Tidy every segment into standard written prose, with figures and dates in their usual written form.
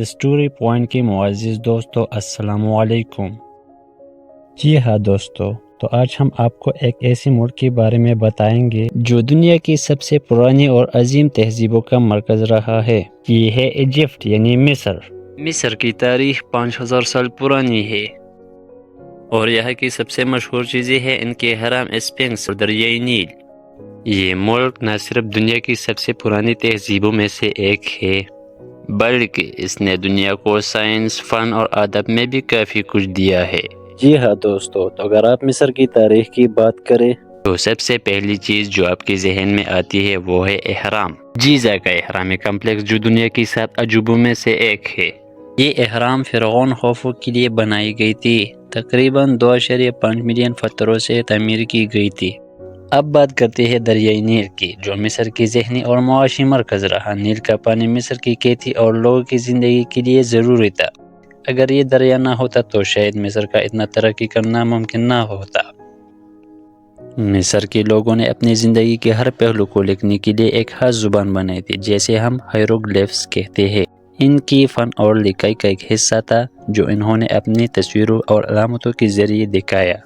The story point کے معزز دوستو السلام علیکم۔ جی ہاں دوستو، تو آج ہم آپ کو ایک ایسے ملک کے بارے میں بتائیں گے جو دنیا کی سب سے پرانی اور عظیم تہذیبوں کا مرکز رہا ہے۔ یہ ہے ایجپٹ یعنی مصر۔ مصر کی تاریخ 5000 سال پرانی ہے اور یہاں کی سب سے مشہور چیزیں ہیں ان کے حرم، اسفنکس اور دریائے نیل۔ یہ ملک نہ صرف دنیا کی سب سے پرانی تہذیبوں میں سے ایک ہے بلکہ اس نے دنیا کو سائنس، فن اور ادب میں بھی کافی کچھ دیا ہے۔ جی ہاں دوستو، تو اگر آپ مصر کی تاریخ کی بات کریں تو سب سے پہلی چیز جو آپ کے ذہن میں آتی ہے وہ ہے اہرام۔ گیزا کا اہرامی کمپلیکس جو دنیا کی 7 عجوبوں میں سے ایک ہے۔ یہ اہرام فرعون خوفو کے لیے بنائی گئی تھی۔ تقریباً 2.5 ملین پتھروں سے تعمیر کی گئی تھی۔ اب بات کرتے ہیں دریائے نیل کی جو مصر کی ذہنی اور معاشی مرکز رہا۔ نیل کا پانی مصر کی کھیتی اور لوگوں کی زندگی کے لیے ضروری تھا۔ اگر یہ دریا نہ ہوتا تو شاید مصر کا اتنا ترقی کرنا ممکن نہ ہوتا۔ مصر کے لوگوں نے اپنی زندگی کے ہر پہلو کو لکھنے کے لیے ایک خاص زبان بنائی تھی جیسے ہم ہیروگلیفس کہتے ہیں۔ ان کی فن اور لکھائی کا ایک حصہ تھا جو انہوں نے اپنی تصویروں اور علامتوں کے ذریعے دکھایا۔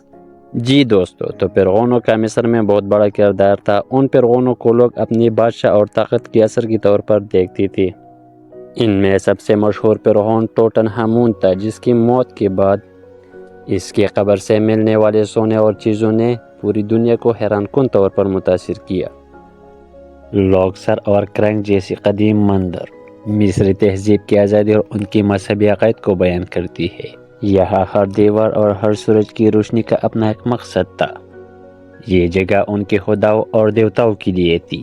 جی دوستو، تو فرعونوں کا مصر میں بہت بڑا کردار تھا۔ ان فرعونوں کو لوگ اپنی بادشاہ اور طاقت کے اثر کے طور پر دیکھتی تھی۔ ان میں سب سے مشہور فرعون توتن ہامون تھا جس کی موت کے بعد اس کی قبر سے ملنے والے سونے اور چیزوں نے پوری دنیا کو حیران کن طور پر متاثر کیا۔ لاکسر اور کرنک جیسی قدیم مندر مصری تہذیب کی آزادی اور ان کی مذہبی عقائد کو بیان کرتی ہے۔ یہاں ہر دیوار اور ہر سورج کی روشنی کا اپنا ایک مقصد تھا۔ یہ جگہ ان کے خداؤں اور دیوتاؤں کے لیے تھی۔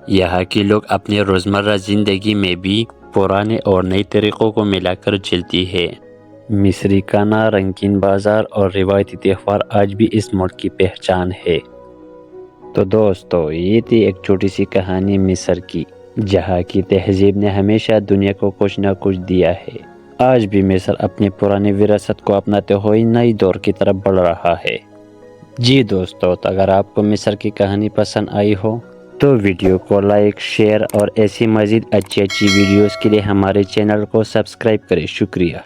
یہاں کے لوگ اپنے روزمرہ زندگی میں بھی پرانے اور نئے طریقوں کو ملا کر چلتی ہے۔ مصری کھانا، رنگین بازار اور روایتی تہوار آج بھی اس ملک کی پہچان ہے۔ تو دوستو، یہ تھی ایک چھوٹی سی کہانی مصر کی جہاں کی تہذیب نے ہمیشہ دنیا کو کچھ نہ کچھ دیا ہے۔ آج بھی مصر اپنی پرانی وراثت کو اپناتے ہوئے نئی دور کی طرف بڑھ رہا ہے۔ جی دوستو، تو اگر آپ کو مصر کی کہانی پسند آئی ہو تو ویڈیو کو لائک، شیئر اور ایسی مزید اچھی ویڈیوز کے لیے ہمارے چینل کو سبسکرائب کریں۔ شکریہ۔